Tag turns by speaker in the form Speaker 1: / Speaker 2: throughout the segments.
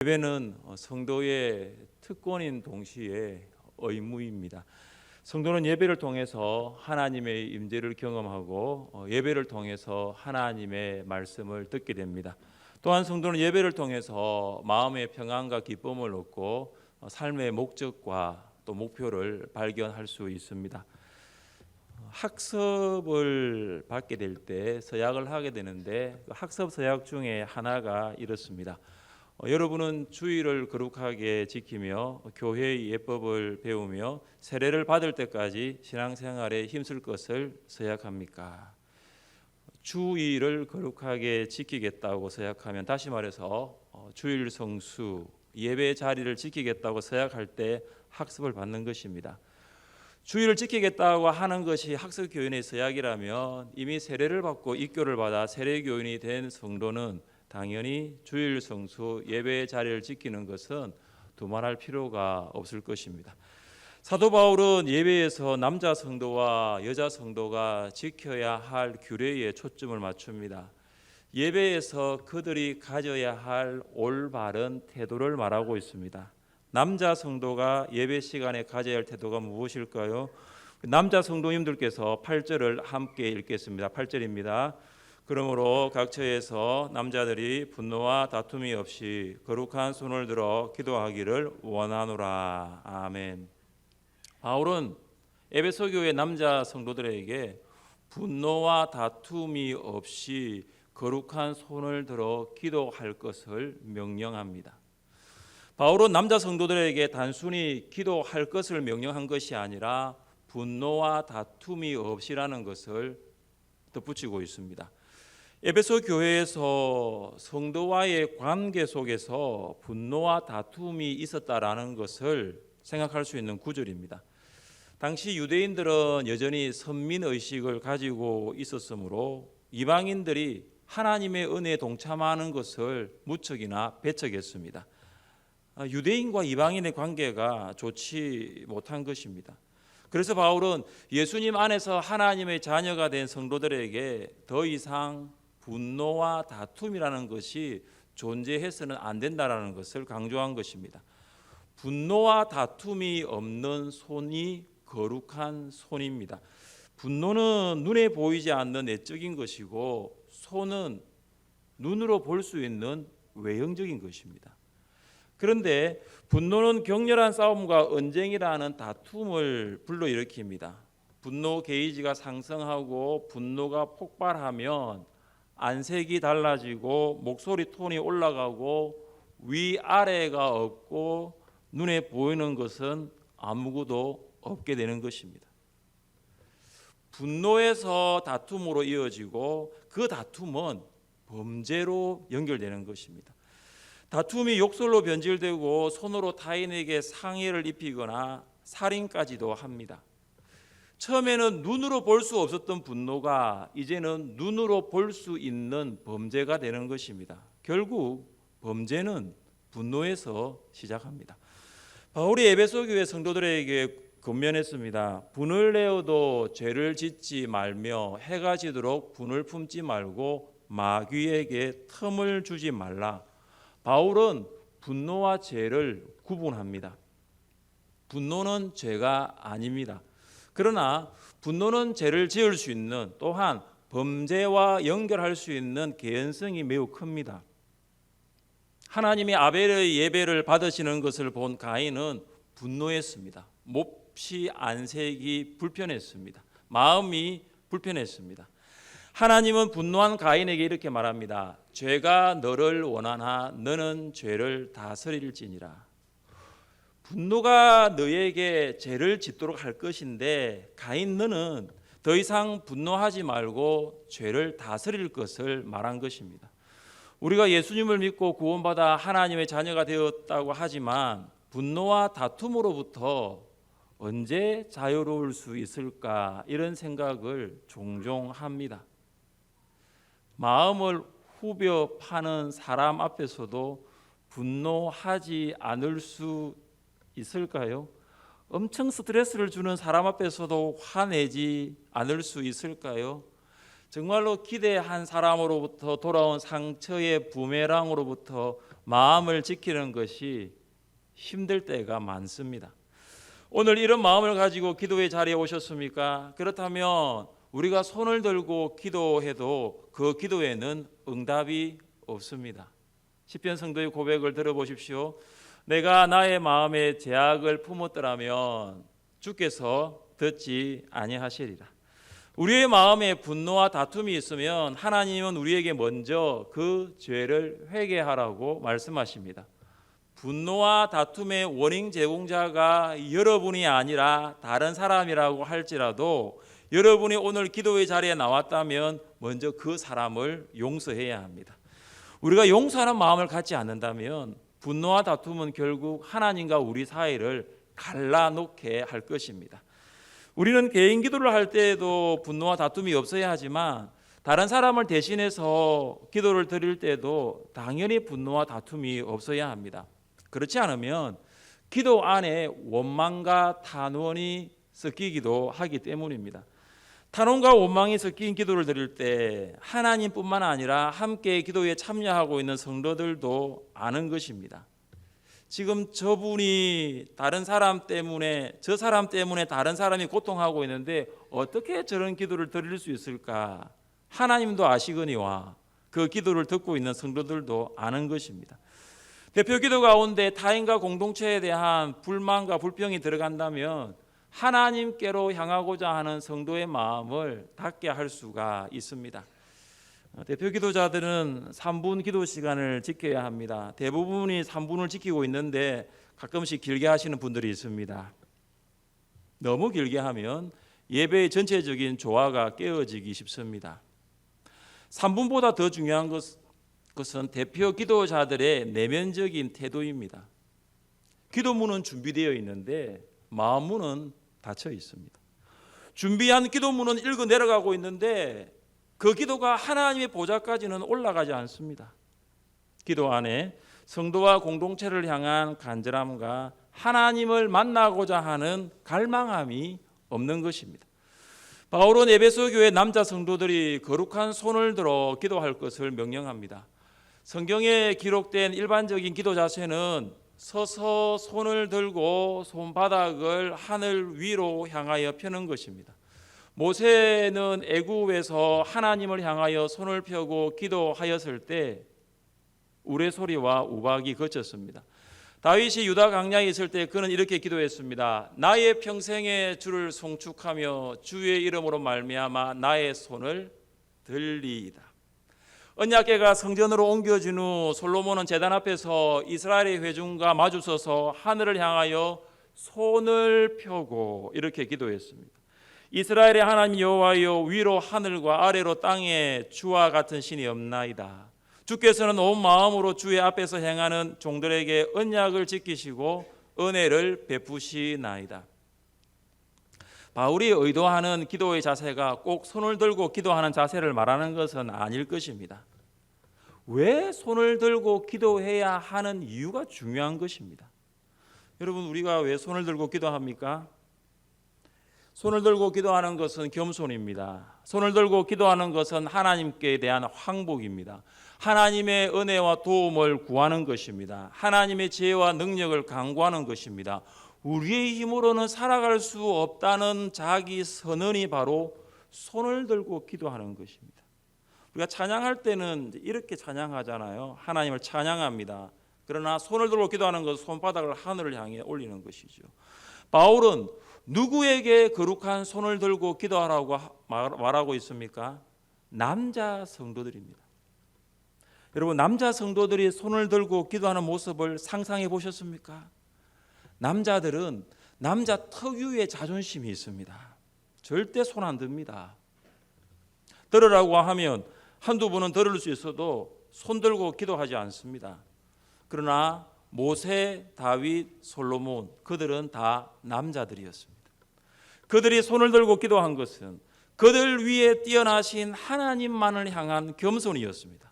Speaker 1: 예배는 성도의 특권인 동시에 의무입니다. 성도는 예배를 통해서 하나님의 임재를 경험하고 예배를 통해서 하나님의 말씀을 듣게 됩니다. 또한 성도는 예배를 통해서 마음의 평안과 기쁨을 얻고 삶의 목적과 또 목표를 발견할 수 있습니다. 학습을 받게 될 때 서약을 하게 되는데 학습 서약 중에 하나가 이렇습니다. 여러분은 주의를 거룩하게 지키며 교회의 예법을 배우며 세례를 받을 때까지 신앙생활에 힘쓸 것을 서약합니까? 주의를 거룩하게 지키겠다고 서약하면, 다시 말해서 주일 성수, 예배 자리를 지키겠다고 서약할 때 학습을 받는 것입니다. 주의를 지키겠다고 하는 것이 학습교인의 서약이라면 이미 세례를 받고 입교를 받아 세례교인이 된 성도는 당연히 주일 성수 예배의 자리를 지키는 것은 두말할 필요가 없을 것입니다. 사도 바울은 예배에서 남자 성도와 여자 성도가 지켜야 할 규례에 초점을 맞춥니다. 예배에서 그들이 가져야 할 올바른 태도를 말하고 있습니다. 남자 성도가 예배 시간에 가져야 할 태도가 무엇일까요? 남자 성도님들께서 8절을 함께 읽겠습니다. 8절입니다. 그러므로 각 처에서 남자들이 분노와 다툼이 없이 거룩한 손을 들어 기도하기를 원하노라. 아멘. 바울은 에베소 교회 남자 성도들에게 분노와 다툼이 없이 거룩한 손을 들어 기도할 것을 명령합니다. 바울은 남자 성도들에게 단순히 기도할 것을 명령한 것이 아니라 분노와 다툼이 없이라는 것을 덧붙이고 있습니다. 에베소 교회에서 성도와의 관계 속에서 분노와 다툼이 있었다라는 것을 생각할 수 있는 구절입니다. 당시 유대인들은 여전히 선민의식을 가지고 있었으므로 이방인들이 하나님의 은혜에 동참하는 것을 무척이나 배척했습니다. 유대인과 이방인의 관계가 좋지 못한 것입니다. 그래서 바울은 예수님 안에서 하나님의 자녀가 된 성도들에게 더 이상 분노와 다툼이라는 것이 존재해서는 안 된다는 것을 강조한 것입니다. 분노와 다툼이 없는 손이 거룩한 손입니다. 분노는 눈에 보이지 않는 내적인 것이고 손은 눈으로 볼 수 있는 외형적인 것입니다. 그런데 분노는 격렬한 싸움과 언쟁이라는 다툼을 불러일으킵니다. 분노 게이지가 상승하고 분노가 폭발하면 안색이 달라지고 목소리 톤이 올라가고 위아래가 없고 눈에 보이는 것은 아무것도 없게 되는 것입니다. 분노에서 다툼으로 이어지고 그 다툼은 범죄로 연결되는 것입니다. 다툼이 욕설로 변질되고 손으로 타인에게 상해를 입히거나 살인까지도 합니다. 처음에는 눈으로 볼 수 없었던 분노가 이제는 눈으로 볼 수 있는 범죄가 되는 것입니다. 결국 범죄는 분노에서 시작합니다. 바울이 에베소 교회 성도들에게 권면했습니다. 분을 내어도 죄를 짓지 말며 해가 지도록 분을 품지 말고 마귀에게 틈을 주지 말라. 바울은 분노와 죄를 구분합니다. 분노는 죄가 아닙니다. 그러나 분노는 죄를 지을 수 있는, 또한 범죄와 연결할 수 있는 개연성이 매우 큽니다. 하나님이 아벨의 예배를 받으시는 것을 본 가인은 분노했습니다. 몹시 안색이 불편했습니다. 마음이 불편했습니다. 하나님은 분노한 가인에게 이렇게 말합니다. 죄가 너를 원하나 너는 죄를 다스릴지니라. 분노가 너에게 죄를 짓도록 할 것인데 가인 너는 더 이상 분노하지 말고 죄를 다스릴 것을 말한 것입니다. 우리가 예수님을 믿고 구원받아 하나님의 자녀가 되었다고 하지만 분노와 다툼으로부터 언제 자유로울 수 있을까, 이런 생각을 종종 합니다. 마음을 후벼 파는 사람 앞에서도 분노하지 않을 수 있을까요? 엄청 스트레스를 주는 사람 앞에서도 화내지 않을 수 있을까요? 정말로 기대한 사람으로부터 돌아온 상처의 부메랑으로부터 마음을 지키는 것이 힘들 때가 많습니다. 오늘 이런 마음을 가지고 기도의 자리에 오셨습니까? 그렇다면 우리가 손을 들고 기도해도 그 기도에는 응답이 없습니다. 시편 성도의 고백을 들어보십시오. 내가 나의 마음에 제약을 품었더라면 주께서 듣지 아니하시리라. 우리의 마음에 분노와 다툼이 있으면 하나님은 우리에게 먼저 그 죄를 회개하라고 말씀하십니다. 분노와 다툼의 원인 제공자가 여러분이 아니라 다른 사람이라고 할지라도 여러분이 오늘 기도의 자리에 나왔다면 먼저 그 사람을 용서해야 합니다. 우리가 용서하는 마음을 갖지 않는다면 분노와 다툼은 결국 하나님과 우리 사이를 갈라놓게 할 것입니다. 우리는 개인 기도를 할 때에도 분노와 다툼이 없어야 하지만 다른 사람을 대신해서 기도를 드릴 때도 당연히 분노와 다툼이 없어야 합니다. 그렇지 않으면 기도 안에 원망과 탄원이 섞이기도 하기 때문입니다. 탄원과 원망이 섞인 기도를 드릴 때 하나님뿐만 아니라 함께 기도에 참여하고 있는 성도들도 아는 것입니다. 지금 저분이 다른 사람 때문에 저 사람 때문에 다른 사람이 고통하고 있는데 어떻게 저런 기도를 드릴 수 있을까? 하나님도 아시거니와 그 기도를 듣고 있는 성도들도 아는 것입니다. 대표 기도 가운데 타인과 공동체에 대한 불만과 불평이 들어간다면 하나님께로 향하고자 하는 성도의 마음을 닫게 할 수가 있습니다. 대표 기도자들은 3분 기도 시간을 지켜야 합니다. 대부분이 3분을 지키고 있는데 가끔씩 길게 하시는 분들이 있습니다. 너무 길게 하면 예배의 전체적인 조화가 깨어지기 쉽습니다. 3분보다 더 중요한 것은 대표 기도자들의 내면적인 태도입니다. 기도문은 준비되어 있는데 마음문은 닫혀 있습니다. 준비한 기도문은 읽어 내려가고 있는데 그 기도가 하나님의 보좌까지는 올라가지 않습니다. 기도 안에 성도와 공동체를 향한 간절함과 하나님을 만나고자 하는 갈망함이 없는 것입니다. 바울은 에베소 교회 남자 성도들이 거룩한 손을 들어 기도할 것을 명령합니다. 성경에 기록된 일반적인 기도 자세는 서서 손을 들고 손바닥을 하늘 위로 향하여 펴는 것입니다. 모세는 애굽에서 하나님을 향하여 손을 펴고 기도하였을 때 우레소리와 우박이 그쳤습니다. 다윗이 유다 광야에 있을 때 그는 이렇게 기도했습니다. 나의 평생에 주를 송축하며 주의 이름으로 말미암아 나의 손을 들리이다. 언약궤가 성전으로 옮겨진 후 솔로몬은 제단 앞에서 이스라엘의 회중과 마주서서 하늘을 향하여 손을 펴고 이렇게 기도했습니다. 이스라엘의 하나님 여호와여, 위로 하늘과 아래로 땅에 주와 같은 신이 없나이다. 주께서는 온 마음으로 주의 앞에서 행하는 종들에게 언약을 지키시고 은혜를 베푸시나이다. 바울이 의도하는 기도의 자세가 꼭 손을 들고 기도하는 자세를 말하는 것은 아닐 것입니다. 왜 손을 들고 기도해야 하는 이유가 중요한 것입니다. 여러분, 우리가 왜 손을 들고 기도합니까? 손을 들고 기도하는 것은 겸손입니다. 손을 들고 기도하는 것은 하나님께 대한 항복입니다. 하나님의 은혜와 도움을 구하는 것입니다. 하나님의 지혜와 능력을 간구하는 것입니다. 우리의 힘으로는 살아갈 수 없다는 자기 선언이 바로 손을 들고 기도하는 것입니다. 우리가 찬양할 때는 이렇게 찬양하잖아요. 하나님을 찬양합니다. 그러나 손을 들고 기도하는 것은 손바닥을 하늘을 향해 올리는 것이죠. 바울은 누구에게 거룩한 손을 들고 기도하라고 말하고 있습니까? 남자 성도들입니다. 여러분, 남자 성도들이 손을 들고 기도하는 모습을 상상해 보셨습니까? 남자들은 남자 특유의 자존심이 있습니다. 절대 손 안 듭니다. 들으라고 하면 한두 분은 들을 수 있어도 손 들고 기도하지 않습니다. 그러나 모세, 다윗, 솔로몬, 그들은 다 남자들이었습니다. 그들이 손을 들고 기도한 것은 그들 위에 뛰어나신 하나님만을 향한 겸손이었습니다.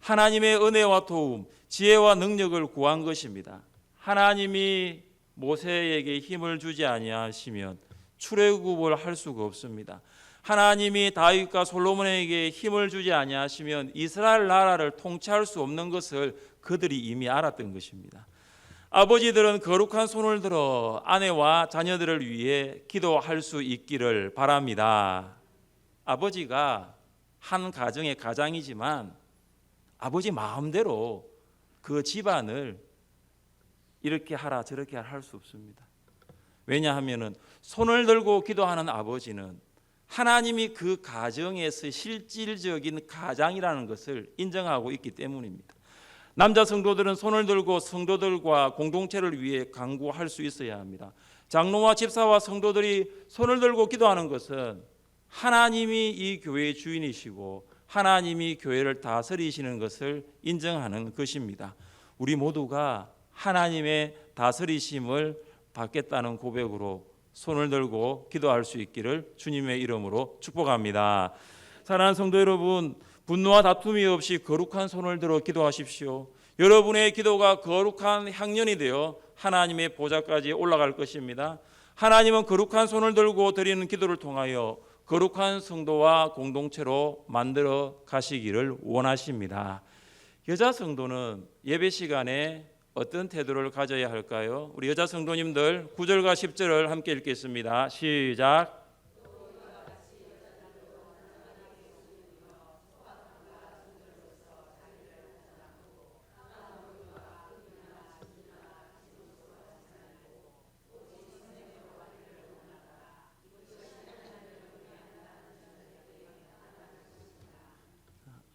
Speaker 1: 하나님의 은혜와 도움, 지혜와 능력을 구한 것입니다. 하나님이 모세에게 힘을 주지 아니하시면 출애굽을 할 수가 없습니다. 하나님이 다윗과 솔로몬에게 힘을 주지 아니하시면 이스라엘 나라를 통치할 수 없는 것을 그들이 이미 알았던 것입니다. 아버지들은 거룩한 손을 들어 아내와 자녀들을 위해 기도할 수 있기를 바랍니다. 아버지가 한 가정의 가장이지만 아버지 마음대로 그 집안을 이렇게 하라 저렇게 하라 할 수 없습니다. 왜냐하면 손을 들고 기도하는 아버지는 하나님이 그 가정에서 실질적인 가장이라는 것을 인정하고 있기 때문입니다. 남자 성도들은 손을 들고 성도들과 공동체를 위해 간구할 수 있어야 합니다. 장로와 집사와 성도들이 손을 들고 기도하는 것은 하나님이 이 교회의 주인이시고 하나님이 교회를 다스리시는 것을 인정하는 것입니다. 우리 모두가 하나님의 다스리심을 받겠다는 고백으로 손을 들고 기도할 수 있기를 주님의 이름으로 축복합니다. 사랑하는 성도 여러분, 분노와 다툼이 없이 거룩한 손을 들어 기도하십시오. 여러분의 기도가 거룩한 향연이 되어 하나님의 보좌까지 올라갈 것입니다. 하나님은 거룩한 손을 들고 드리는 기도를 통하여 거룩한 성도와 공동체로 만들어 가시기를 원하십니다. 여자 성도는 예배 시간에 어떤 태도를 가져야 할까요? 우리 여자 성도님들 9절과 10절을 함께 읽겠습니다. 시작.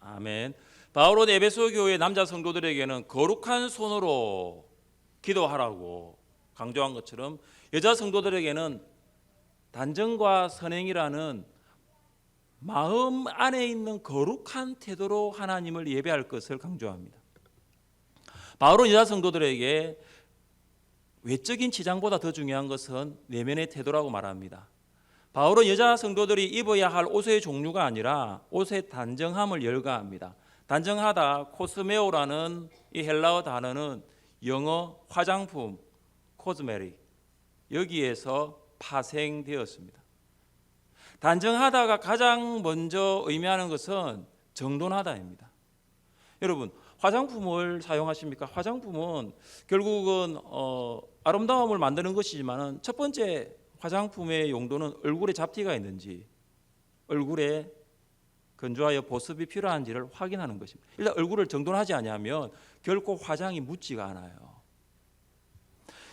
Speaker 1: 아멘. 바울은 에베소 교회 남자 성도들에게는 거룩한 손으로 기도하라고 강조한 것처럼 여자 성도들에게는 단정과 선행이라는 마음 안에 있는 거룩한 태도로 하나님을 예배할 것을 강조합니다. 바울은 여자 성도들에게 외적인 치장보다 더 중요한 것은 내면의 태도라고 말합니다. 바울은 여자 성도들이 입어야 할 옷의 종류가 아니라 옷의 단정함을 열거합니다. 단정하다, 코스메오라는 이 헬라어 단어는 영어 화장품, 코스메릭 여기에서 파생되었습니다. 단정하다가 가장 먼저 의미하는 것은 정돈하다입니다. 여러분, 화장품을 사용하십니까? 화장품은 결국은 아름다움을 만드는 것이지만 첫 번째 화장품의 용도는 얼굴에 잡티가 있는지 얼굴에 건조하여 보습이 필요한지를 확인하는 것입니다. 일단 얼굴을 정돈하지 않으면 결코 화장이 묻지가 않아요.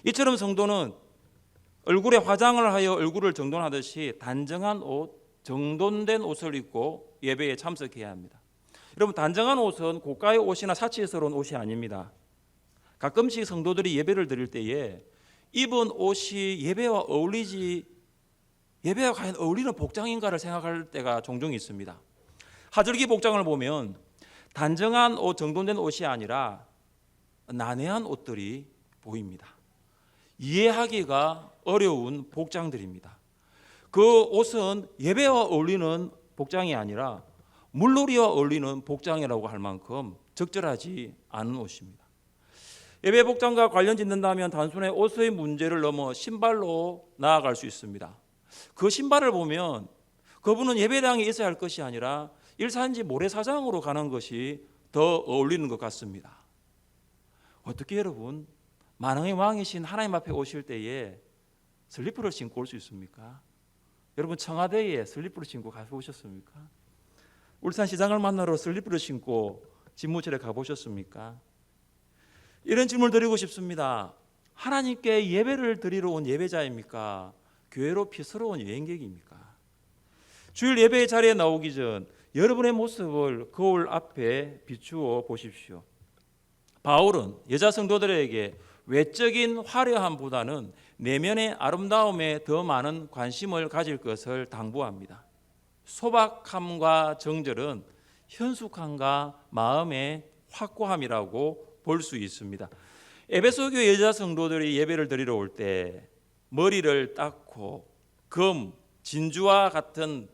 Speaker 1: 이처럼 성도는 얼굴에 화장을 하여 얼굴을 정돈하듯이 단정한 옷, 정돈된 옷을 입고 예배에 참석해야 합니다. 여러분, 단정한 옷은 고가의 옷이나 사치스러운 옷이 아닙니다. 가끔씩 성도들이 예배를 드릴 때에 입은 옷이 예배와 과연 어울리는 복장인가를 생각할 때가 종종 있습니다. 하절기 복장을 보면 단정한 옷, 정돈된 옷이 아니라 난해한 옷들이 보입니다. 이해하기가 어려운 복장들입니다. 그 옷은 예배와 어울리는 복장이 아니라 물놀이와 어울리는 복장이라고 할 만큼 적절하지 않은 옷입니다. 예배 복장과 관련 짓는다면 단순히 옷의 문제를 넘어 신발로 나아갈 수 있습니다. 그 신발을 보면 그분은 예배당에 있어야 할 것이 아니라 일산지 모래사장으로 가는 것이 더 어울리는 것 같습니다. 어떻게 여러분 만왕의 왕이신 하나님 앞에 오실 때에 슬리퍼를 신고 올 수 있습니까? 여러분 청와대에 슬리퍼를 신고 가보셨습니까? 울산시장을 만나러 슬리퍼를 신고 집무실에 가보셨습니까? 이런 질문을 드리고 싶습니다. 하나님께 예배를 드리러 온 예배자입니까? 교회로 피서로 온 여행객입니까? 주일 예배의 자리에 나오기 전 여러분의 모습을 거울 앞에 비추어 보십시오. 바울은 여자 성도들에게 외적인 화려함보다는 내면의 아름다움에 더 많은 관심을 가질 것을 당부합니다. 소박함과 정절은 현숙함과 마음의 확고함이라고 볼 수 있습니다. 에베소 교회 여자 성도들이 예배를 드리러 올 때 머리를 닦고 금, 진주와 같은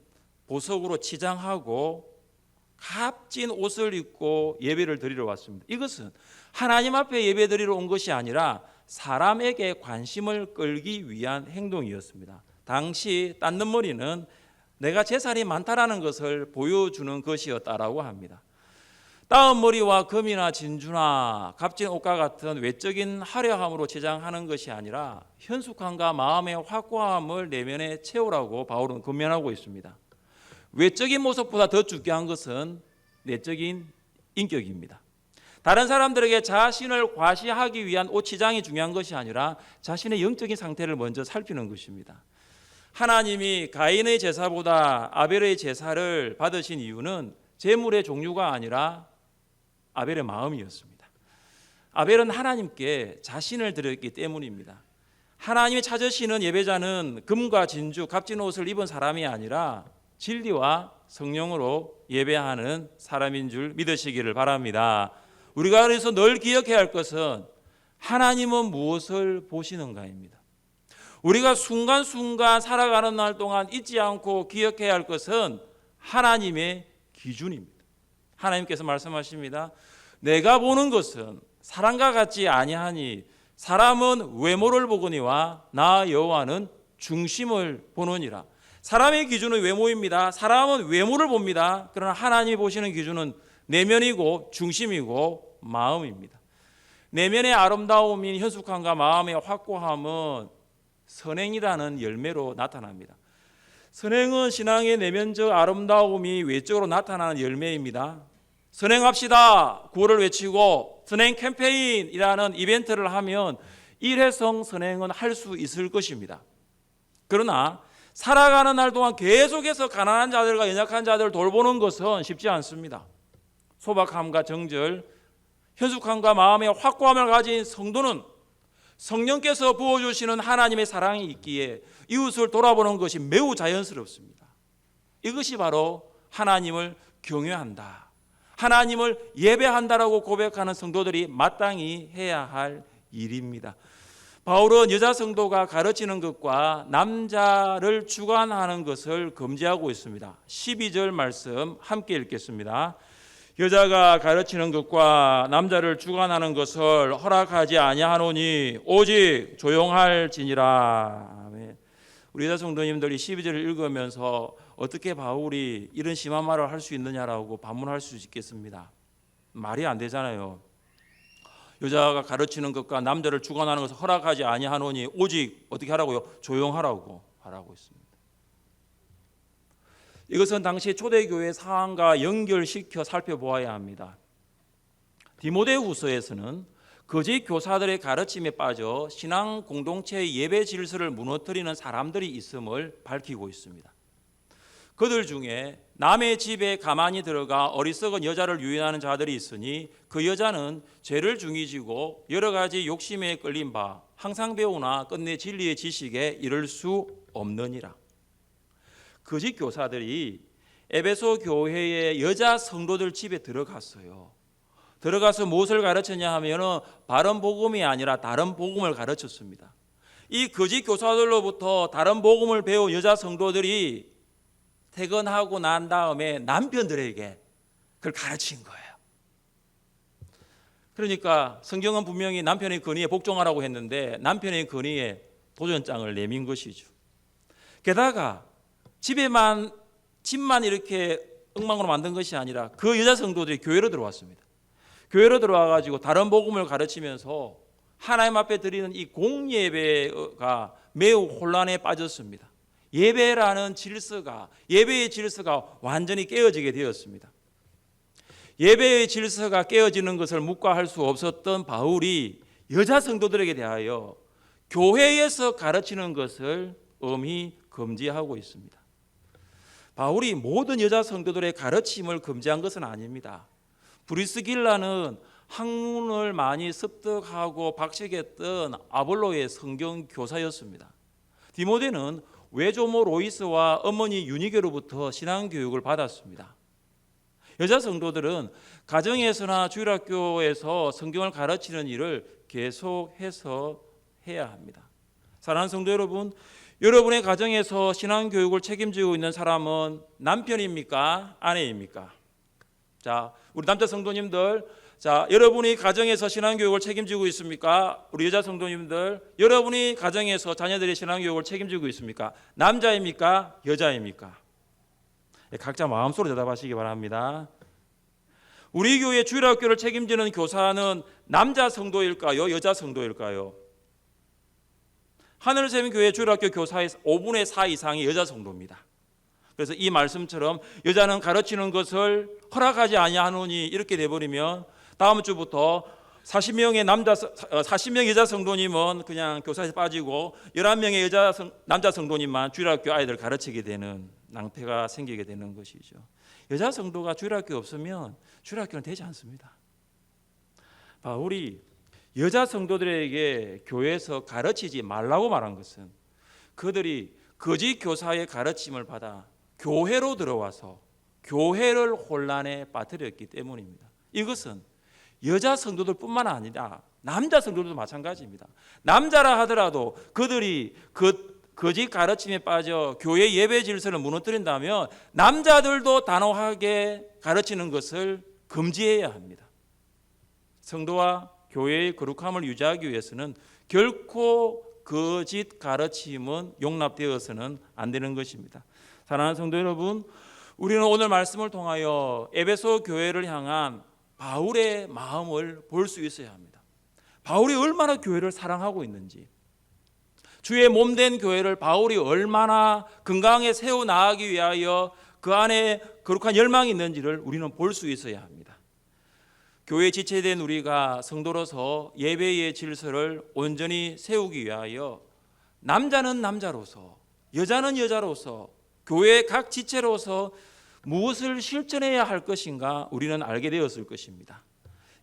Speaker 1: 보석으로 치장하고 값진 옷을 입고 예배를 드리러 왔습니다. 이것은 하나님 앞에 예배 드리러 온 것이 아니라 사람에게 관심을 끌기 위한 행동이었습니다. 당시 닦는 머리는 내가 재산이 많다라는 것을 보여주는 것이었다라고 합니다. 따은 머리와 금이나 진주나 값진 옷과 같은 외적인 화려함으로 치장하는 것이 아니라 현숙함과 마음의 확고함을 내면에 채우라고 바울은 권면하고 있습니다. 외적인 모습보다 더 중요한 것은 내적인 인격입니다. 다른 사람들에게 자신을 과시하기 위한 옷 치장이 중요한 것이 아니라 자신의 영적인 상태를 먼저 살피는 것입니다. 하나님이 가인의 제사보다 아벨의 제사를 받으신 이유는 제물의 종류가 아니라 아벨의 마음이었습니다. 아벨은 하나님께 자신을 드렸기 때문입니다. 하나님이 찾으시는 예배자는 금과 진주, 값진 옷을 입은 사람이 아니라 진리와 성령으로 예배하는 사람인 줄 믿으시기를 바랍니다. 우리가 그래서 늘 기억해야 할 것은 하나님은 무엇을 보시는가입니다. 우리가 순간순간 살아가는 날 동안 잊지 않고 기억해야 할 것은 하나님의 기준입니다. 하나님께서 말씀하십니다. 내가 보는 것은 사람과 같지 아니하니 사람은 외모를 보거니와 나 여호와는 중심을 보느니라. 사람의 기준은 외모입니다. 사람은 외모를 봅니다. 그러나 하나님이 보시는 기준은 내면이고 중심이고 마음입니다. 내면의 아름다움인 현숙함과 마음의 확고함은 선행이라는 열매로 나타납니다. 선행은 신앙의 내면적 아름다움이 외적으로 나타나는 열매입니다. 선행합시다 구호를 외치고 선행 캠페인이라는 이벤트를 하면 일회성 선행은 할 수 있을 것입니다. 그러나 살아가는 날 동안 계속해서 가난한 자들과 연약한 자들을 돌보는 것은 쉽지 않습니다. 소박함과 정절, 현숙함과 마음의 확고함을 가진 성도는 성령께서 부어주시는 하나님의 사랑이 있기에 이웃을 돌아보는 것이 매우 자연스럽습니다. 이것이 바로 하나님을 경외한다, 하나님을 예배한다라고 고백하는 성도들이 마땅히 해야 할 일입니다. 바울은 여자 성도가 가르치는 것과 남자를 주관하는 것을 금지하고 있습니다. 12절 말씀 함께 읽겠습니다. 여자가 가르치는 것과 남자를 주관하는 것을 허락하지 아니하노니 오직 조용할지니라. 우리 여자 성도님들이 12절을 읽으면서 어떻게 바울이 이런 심한 말을 할 수 있느냐라고 반문할 수 있겠습니다. 말이 안 되잖아요. 여자가 가르치는 것과 남자를 주관하는 것을 허락하지 아니하노니 오직 어떻게 하라고요? 조용하라고 하라고 있습니다. 이것은 당시 초대교회 상황과 연결시켜 살펴보아야 합니다. 디모데후서에서는 거짓 교사들의 가르침에 빠져 신앙 공동체의 예배 질서를 무너뜨리는 사람들이 있음을 밝히고 있습니다. 그들 중에 남의 집에 가만히 들어가 어리석은 여자를 유인하는 자들이 있으니 그 여자는 죄를 중히 지고 여러 가지 욕심에 끌린 바 항상 배우나 끝내 진리의 지식에 이를 수 없느니라. 거짓 교사들이 에베소 교회의 여자 성도들 집에 들어갔어요. 들어가서 무엇을 가르쳤냐 하면은 바른 복음이 아니라 다른 복음을 가르쳤습니다. 이 거짓 교사들로부터 다른 복음을 배운 여자 성도들이 퇴근하고 난 다음에 남편들에게 그걸 가르친 거예요. 그러니까 성경은 분명히 남편의 건의에 복종하라고 했는데 남편의 건의에 도전장을 내민 것이죠. 게다가 집만 이렇게 엉망으로 만든 것이 아니라 그 여자 성도들이 교회로 들어왔습니다. 교회로 들어와가지고 다른 복음을 가르치면서 하나님 앞에 드리는 이 공예배가 매우 혼란에 빠졌습니다. 예배라는 질서가, 예배의 질서가 완전히 깨어지게 되었습니다. 예배의 질서가 깨어지는 것을 묵과할 수 없었던 바울이 여자 성도들에게 대하여 교회에서 가르치는 것을 엄히 금지하고 있습니다. 바울이 모든 여자 성도들의 가르침을 금지한 것은 아닙니다. 브리스길라는 학문을 많이 습득하고 박식했던 아볼로의 성경 교사였습니다. 디모데는 외조모 로이스와 어머니 유니게로부터 신앙 교육을 받았습니다. 여자 성도들은 가정에서나 주일학교에서 성경을 가르치는 일을 계속해서 해야 합니다. 사랑하는 성도 여러분, 여러분의 가정에서 신앙 교육을 책임지고 있는 사람은 남편입니까? 아내입니까? 자, 우리 남자 성도님들, 자, 여러분이 가정에서 신앙 교육을 책임지고 있습니까? 우리 여자 성도님들, 여러분이 가정에서 자녀들의 신앙 교육을 책임지고 있습니까? 남자입니까? 여자입니까? 각자 마음속으로 대답하시기 바랍니다. 우리 교회 주일학교를 책임지는 교사는 남자 성도일까요? 여자 성도일까요? 하늘샘교회 주일학교 교사의 5분의 4 이상이 여자 성도입니다. 그래서 이 말씀처럼 여자는 가르치는 것을 허락하지 아니하노니 이렇게 돼버리면 다음 주부터 40명 여자 성도님은 그냥 교사에서 빠지고 11명의 남자 성도님만 주일학교 아이들 가르치게 되는 낭패가 생기게 되는 것이죠. 여자 성도가 주일학교 없으면 주일학교는 되지 않습니다. 바울이 여자 성도들에게 교회에서 가르치지 말라고 말한 것은 그들이 거짓 교사의 가르침을 받아 교회로 들어와서 교회를 혼란에 빠뜨렸기 때문입니다. 이것은 여자 성도들뿐만 아니라 남자 성도들도 마찬가지입니다. 남자라 하더라도 그들이 거짓 가르침에 빠져 교회 예배 질서를 무너뜨린다면 남자들도 단호하게 가르치는 것을 금지해야 합니다. 성도와 교회의 거룩함을 유지하기 위해서는 결코 거짓 가르침은 용납되어서는 안 되는 것입니다. 사랑하는 성도 여러분, 우리는 오늘 말씀을 통하여 에베소 교회를 향한 바울의 마음을 볼 수 있어야 합니다. 바울이 얼마나 교회를 사랑하고 있는지, 주의 몸된 교회를 바울이 얼마나 건강하게 세워나가기 위하여 그 안에 거룩한 열망이 있는지를 우리는 볼 수 있어야 합니다. 교회에 지체된 우리가 성도로서 예배의 질서를 온전히 세우기 위하여 남자는 남자로서, 여자는 여자로서, 교회의 각 지체로서 무엇을 실천해야 할 것인가 우리는 알게 되었을 것입니다.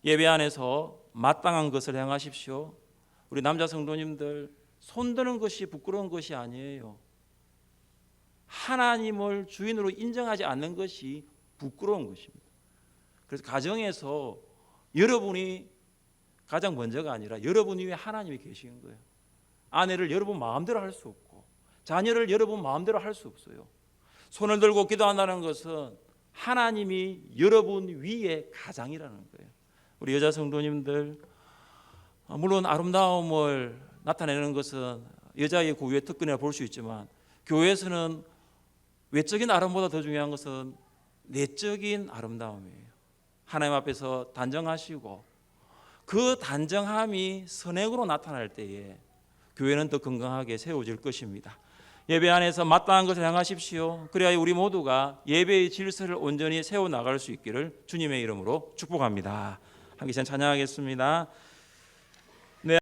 Speaker 1: 예배 안에서 마땅한 것을 행하십시오. 우리 남자 성도님들, 손드는 것이 부끄러운 것이 아니에요. 하나님을 주인으로 인정하지 않는 것이 부끄러운 것입니다. 그래서 가정에서 여러분이 가장 먼저가 아니라 여러분 위에 하나님이 계신 거예요. 아내를 여러분 마음대로 할 수 없고 자녀를 여러분 마음대로 할 수 없어요. 손을 들고 기도한다는 것은 하나님이 여러분 위에 가장이라는 거예요. 우리 여자 성도님들, 물론 아름다움을 나타내는 것은 여자의 고유의 특권이라 볼 수 있지만 교회에서는 외적인 아름보다 더 중요한 것은 내적인 아름다움이에요. 하나님 앞에서 단정하시고 그 단정함이 선행으로 나타날 때에 교회는 더 건강하게 세워질 것입니다. 예배 안에서 마땅한 것을 행하십시오. 그래야 우리 모두가 예배의 질서를 온전히 세워나갈 수 있기를 주님의 이름으로 축복합니다. 함께 찬양하겠습니다.